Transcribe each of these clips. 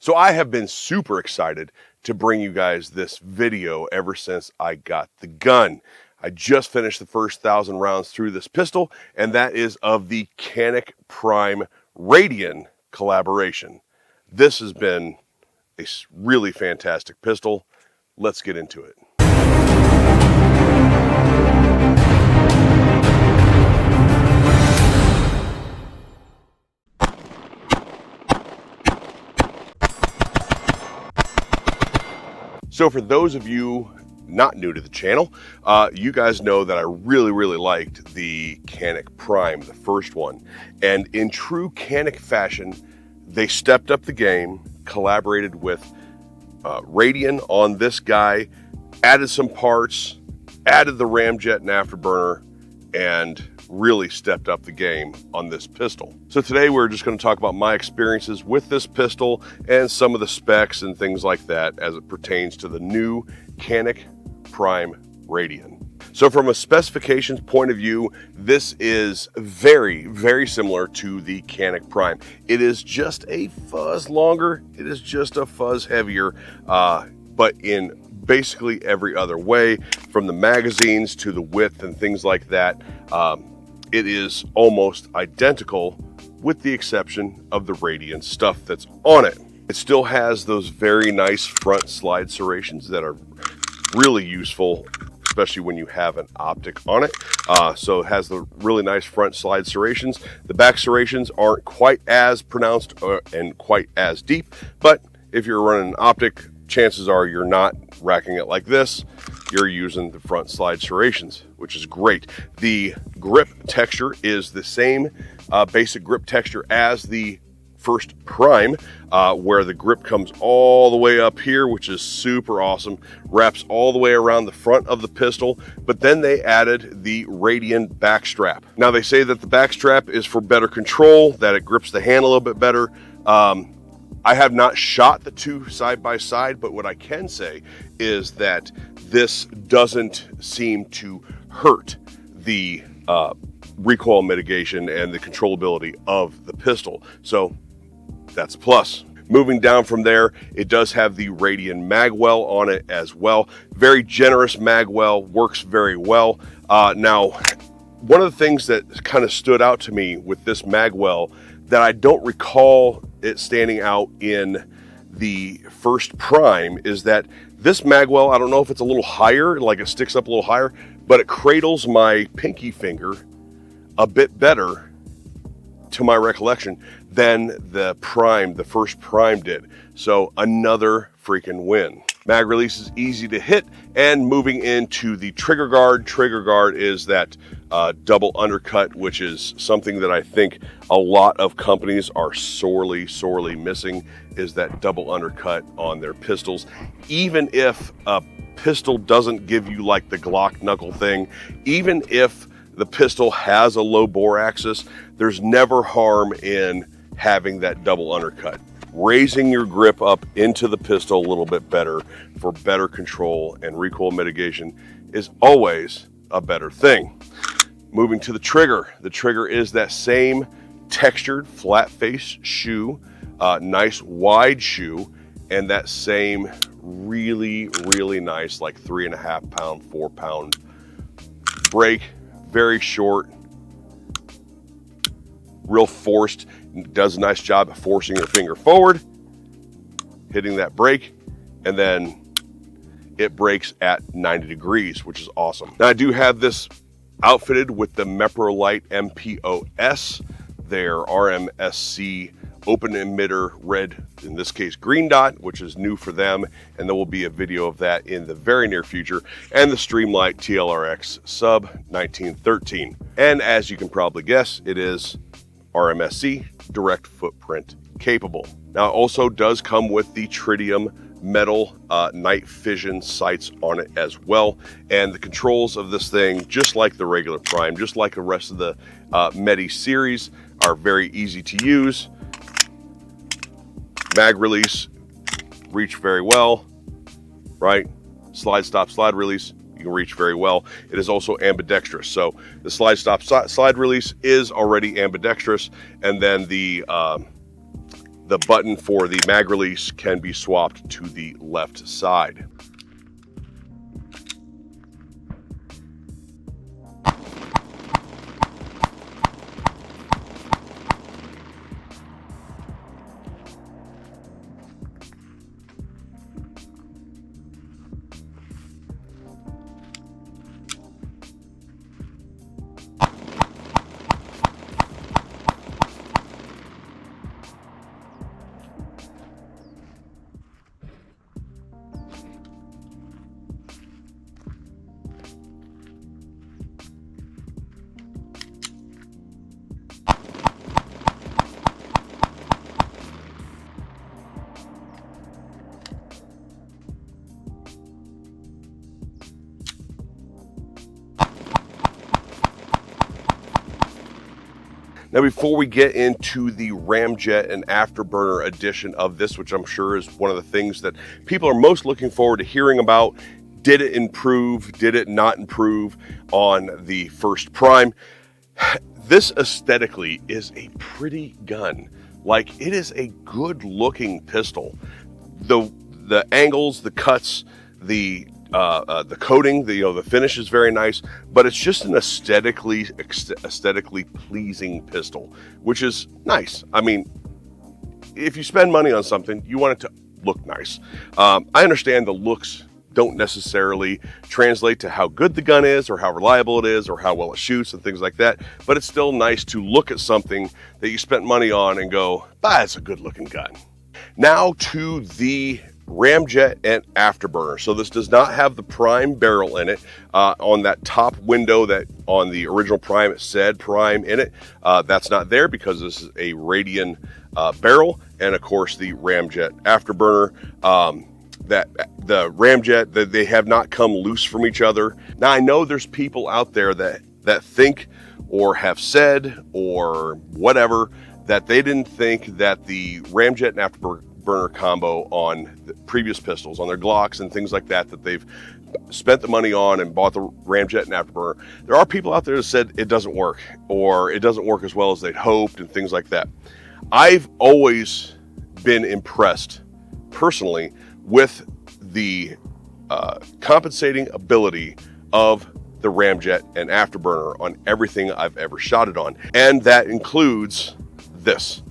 So I have been super excited to bring you guys this video ever since I got the gun. I just finished the first 1,000 rounds through this pistol, and that is of the Canik Prime Radian collaboration. This has been a really fantastic pistol. Let's get into it. So for those of you not new to the channel, you guys know that I really liked the Canik Prime, the first one. And in true Canik fashion, they stepped up the game, collaborated with Radian on this guy, added some parts, added the ramjet and afterburner, and really stepped up the game on this pistol. So today we're just going to talk about my experiences with this pistol and some of the specs and things like that as it pertains to the new Canik Prime Radian. So from a specifications point of view, this is very similar to the Canik Prime. It is just a fuzz longer, it is just a fuzz heavier, but in basically every other way, from the magazines to the width and things like that, it is almost identical with the exception of the Radian stuff that's on it. It still has those very nice front slide serrations that are really useful, especially when you have an optic on it. So it has the really nice front slide serrations. The back serrations aren't quite as pronounced and quite as deep, but if you're running an optic, chances are you're not racking it like this. You're using the front slide serrations, which is great. The grip texture is the same basic grip texture as the first Prime, where the grip comes all the way up here, which is super awesome, wraps all the way around the front of the pistol, but then they added the Radian back strap. Now they say that the back strap is for better control, that it grips the hand a little bit better. I have not shot the two side by side, but what I can say is that this doesn't seem to hurt the recoil mitigation and the controllability of the pistol. So that's a plus. Moving down from there, it does have the Radian magwell on it as well. Very generous magwell, works very well. Now, one of the things that kind of stood out to me with this magwell that I don't recall it standing out in the first Prime is that this magwell, I don't know if it's a little higher, like it sticks up a little higher, but it cradles my pinky finger a bit better, to my recollection, than the Prime, the first Prime did. So another freaking win. Mag release is easy to hit, and moving into the trigger guard. Trigger guard is that double undercut, which is something that I think a lot of companies are sorely missing, is that double undercut on their pistols. Even if a pistol doesn't give you like the Glock knuckle thing, even if the pistol has a low bore axis, there's never harm in having that double undercut. Raising your grip up into the pistol a little bit better for better control and recoil mitigation is always a better thing. Moving to the trigger. The trigger is that same textured flat face shoe, nice wide shoe, and that same really nice like 3.5 pound, 4 pound brake. Very short, real forced, does a nice job of forcing your finger forward, hitting that brake, and then it brakes at 90 degrees, which is awesome. Now I do have this outfitted with the Meprolite MPOS, their RMSC open emitter red, in this case green dot, which is new for them, and there will be a video of that in the very near future, and the Streamlight TLRX sub 1913. And as you can probably guess, it is RMSC direct footprint capable. Now it also does come with the tritium metal night vision sights on it as well, and the controls of this thing, just like the regular Prime, just like the rest of the Medi series, are very easy to use. Mag release, reach very well, right? Slide stop slide release, you can reach very well. It is also ambidextrous, so the slide stop slide release is already ambidextrous, and then the the button for the mag release can be swapped to the left side. Now, before we get into the ramjet and afterburner edition of this, which I'm sure is one of the things that people are most looking forward to hearing about, did it improve? Did it not improve on the first Prime? This aesthetically is a pretty gun. Like, it is a good looking pistol. The angles, the cuts, the coating, the finish is very nice, but it's just an aesthetically pleasing pistol, which is nice. I mean, if you spend money on something, you want it to look nice. I understand the looks don't necessarily translate to how good the gun is or how reliable it is or how well it shoots and things like that, but it's still nice to look at something that you spent money on and go, it's a good looking gun. Now to the ramjet and afterburner. So this does not have the Prime barrel in it. On that top window that on the original Prime it said Prime in it. That's not there because this is a Radian barrel, and of course the ramjet afterburner. That the ramjet, that they have not come loose from each other. Now I know there's people out there that think or have said or whatever that they didn't think that the ramjet and afterburner combo on the previous pistols, on their Glocks and things like that they've spent the money on and bought the ramjet and afterburner. There are people out there that said it doesn't work, or it doesn't work as well as they'd hoped and things like that. I've always been impressed personally with the compensating ability of the ramjet and afterburner on everything I've ever shot it on, and that includes this.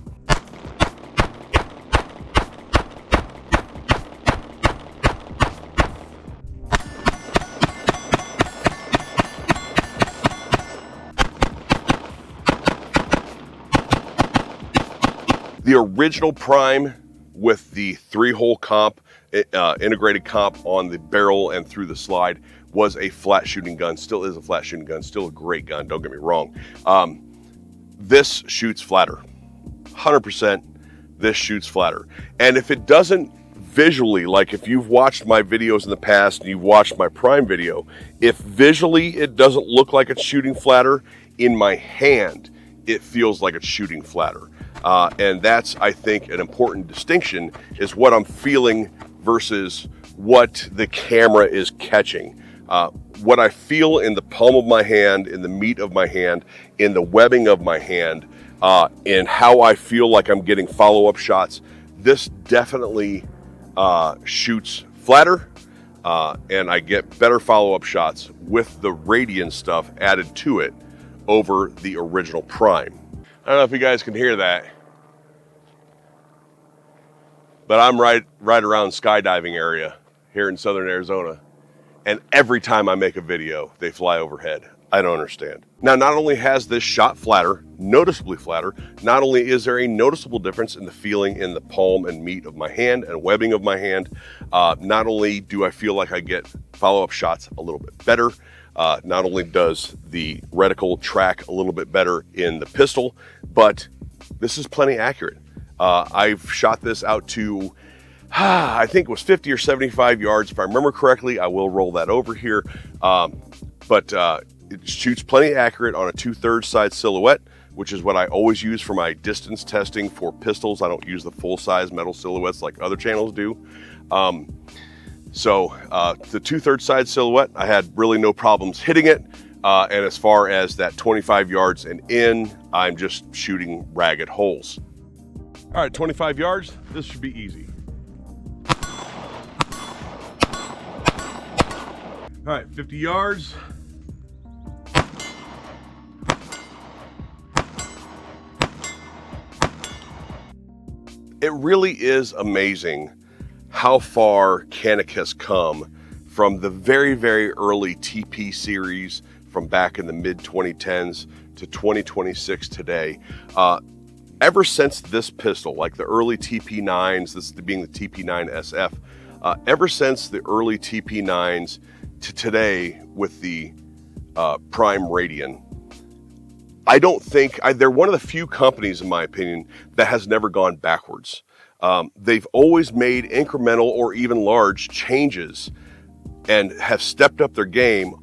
The original Prime with the 3-hole comp, integrated comp on the barrel and through the slide, was a flat shooting gun, still is a flat shooting gun, still a great gun, don't get me wrong. This shoots flatter, 100%, this shoots flatter. And if it doesn't visually, like if you've watched my videos in the past and you've watched my Prime video, if visually it doesn't look like it's shooting flatter, in my hand, it feels like it's shooting flatter. And that's, I think, an important distinction, is what I'm feeling versus what the camera is catching. What I feel in the palm of my hand, in the meat of my hand, in the webbing of my hand, and how I feel like I'm getting follow-up shots, this definitely shoots flatter, and I get better follow-up shots with the Radian stuff added to it over the original Prime. I don't know if you guys can hear that, but I'm right around skydiving area here in southern Arizona, and every time I make a video, they fly overhead. I don't understand. Now, not only has this shot flatter, noticeably flatter, not only is there a noticeable difference in the feeling in the palm and meat of my hand and webbing of my hand, not only do I feel like I get follow-up shots a little bit better, not only does the reticle track a little bit better in the pistol, but this is plenty accurate. I've shot this out to, I think it was 50 or 75 yards. If I remember correctly, I will roll that over here. But it shoots plenty accurate on a 2/3 side silhouette, which is what I always use for my distance testing for pistols. I don't use the full-size metal silhouettes like other channels do. So the 2/3 side silhouette, I had really no problems hitting it. And as far as that 25 yards and in, I'm just shooting ragged holes. All right, 25 yards, this should be easy. All right, 50 yards. It really is amazing how far Canik has come from the very, very early TP series from back in the mid 2010s to 2026 today. Ever since this pistol, like the early TP9s, this being the TP9 SF, ever since the early TP9s to today with the Prime Radian, I don't think, they're one of the few companies, in my opinion, that has never gone backwards. They've always made incremental or even large changes and have stepped up their game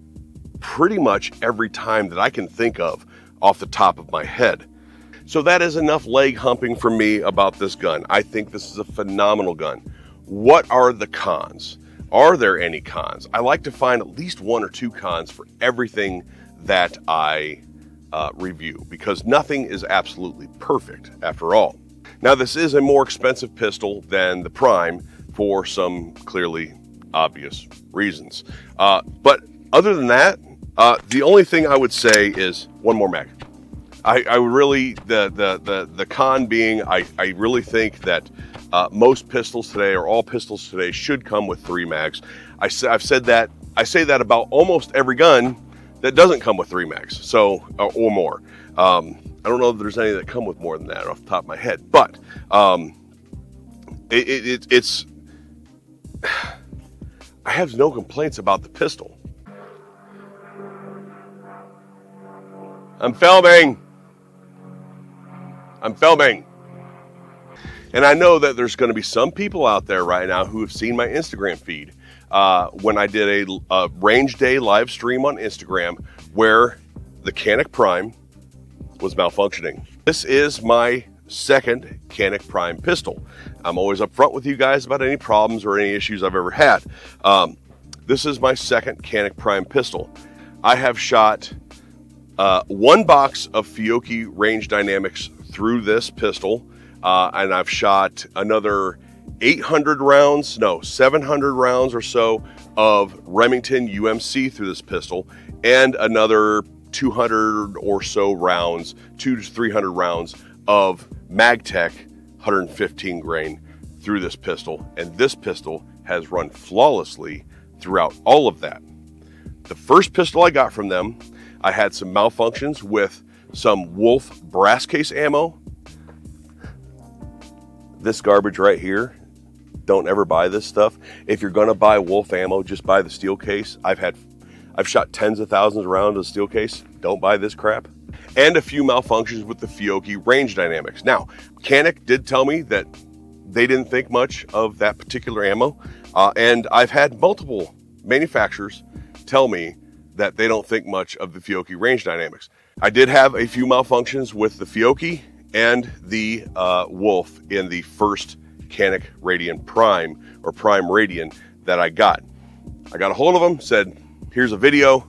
pretty much every time that I can think of off the top of my head. So that is enough leg humping for me about this gun. I think this is a phenomenal gun. What are the cons? Are there any cons? I like to find at least one or two cons for everything that I review, because nothing is absolutely perfect after all. Now, this is a more expensive pistol than the Prime for some clearly obvious reasons. But other than that, the only thing I would say is one more mag. I really, the con being, I really think that most pistols today, or all pistols today, should come with 3 mags. I've said that, I say that about almost every gun that doesn't come with 3 mags, so or more. I don't know if there's any that come with more than that off the top of my head, but it's I have no complaints about the pistol. I'm filming. And I know that there's going to be some people out there right now who have seen my Instagram feed when I did a range day live stream on Instagram where the Canik Prime was malfunctioning. This is my second Canik Prime pistol. I'm always upfront with you guys about any problems or any issues I've ever had. This is my second Canik Prime pistol. I have shot 1 box of Fiocchi range dynamics through this pistol, and I've shot another 700 rounds or so of Remington UMC through this pistol, and another 200 or so rounds, 200 to 300 rounds of Magtech 115 grain through this pistol, and this pistol has run flawlessly throughout all of that. The first pistol I got from them, I had some malfunctions with some Wolf brass case ammo. This garbage right here, don't ever buy this stuff. If you're gonna buy Wolf ammo, just buy the steel case. I've shot tens of thousands of rounds of steel case. Don't buy this crap. And a few malfunctions with the Fiocchi range dynamics. Now, Canik did tell me that they didn't think much of that particular ammo, and I've had multiple manufacturers tell me that they don't think much of the Fiocchi range dynamics. I did have a few malfunctions with the Fiocchi and the Wolf in the first Canik Radian Prime, or Prime Radian, that I got. I got a hold of them, said, here's a video,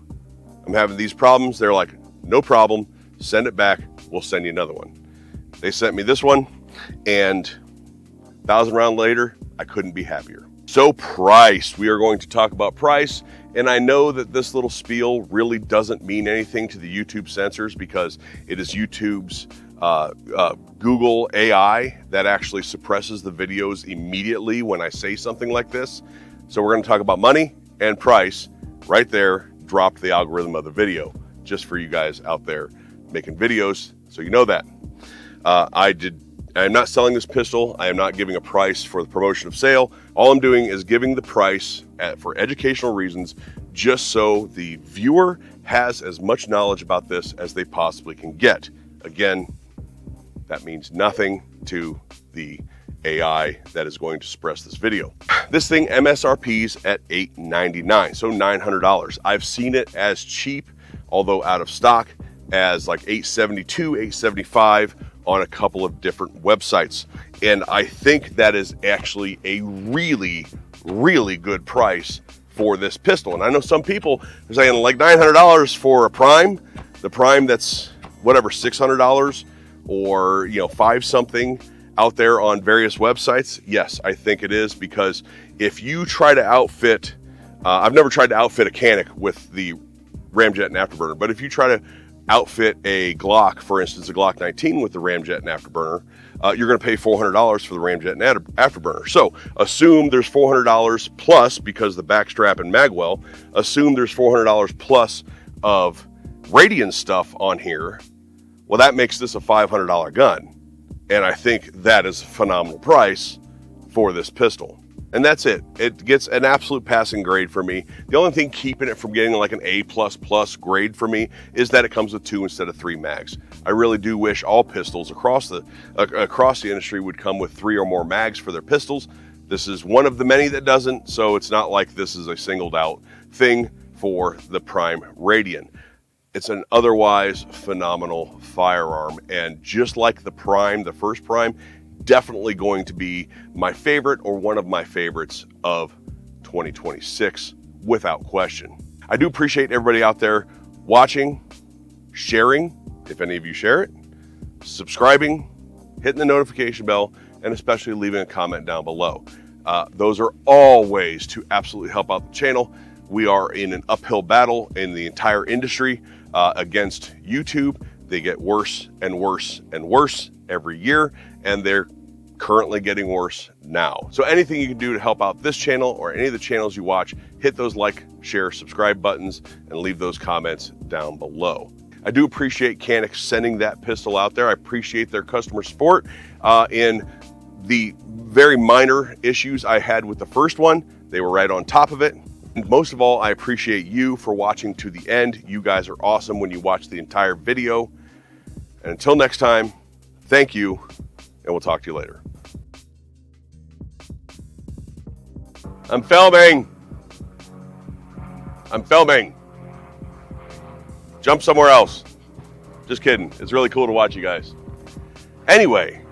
I'm having these problems. They're like, no problem, send it back, we'll send you another one. They sent me this one, and 1,000 rounds later, I couldn't be happier. So price, we are going to talk about price, and I know that this little spiel really doesn't mean anything to the YouTube censors because it is YouTube's Google AI that actually suppresses the videos immediately when I say something like this. So we're going to talk about money and price. Right there, dropped the algorithm of the video, just for you guys out there making videos, so you know that. I am not selling this pistol. I am not giving a price for the promotion of sale. All I'm doing is giving the price for educational reasons, just so the viewer has as much knowledge about this as they possibly can get. Again, that means nothing to the AI that is going to suppress this video. This thing MSRP's at $899, so $900. I've seen it as cheap, although out of stock, as like $872, $875 on a couple of different websites. And I think that is actually a really, really good price for this pistol. And I know some people are saying like $900 for a Prime, the Prime that's whatever, $600 or, you know, 5 something. out there on various websites? Yes, I think it is, because if you try to outfit, I've never tried to outfit a Canik with the ramjet and afterburner, but if you try to outfit a Glock, for instance, a Glock 19 with the ramjet and afterburner, you're going to pay $400 for the ramjet and afterburner. So assume there's $400 plus, because the backstrap and magwell, assume there's $400 plus of Radian stuff on here. Well, that makes this a $500 gun. And I think that is a phenomenal price for this pistol. And that's it. It gets an absolute passing grade for me. The only thing keeping it from getting like an A++ grade for me is that it comes with 2 instead of 3 mags. I really do wish all pistols across the industry would come with 3 or more mags for their pistols. This is one of the many that doesn't, so it's not like this is a singled out thing for the Prime Radian. It's an otherwise phenomenal firearm, and just like the Prime, the first Prime, definitely going to be my favorite, or one of my favorites of 2026, without question. I do appreciate everybody out there watching, sharing, if any of you share it, subscribing, hitting the notification bell, and especially leaving a comment down below. Those are all ways to absolutely help out the channel. We are in an uphill battle in the entire industry against YouTube. They get worse and worse and worse every year, and they're currently getting worse now. So anything you can do to help out this channel or any of the channels you watch, hit those like, share, subscribe buttons, and leave those comments down below. I do appreciate Canik sending that pistol out there. I appreciate their customer support in the very minor issues I had with the first one. They were right on top of it. And most of all, I appreciate you for watching to the end. You guys are awesome when you watch the entire video. And until next time, thank you, and we'll talk to you later. I'm filming. Jump somewhere else. Just kidding. It's really cool to watch you guys. Anyway,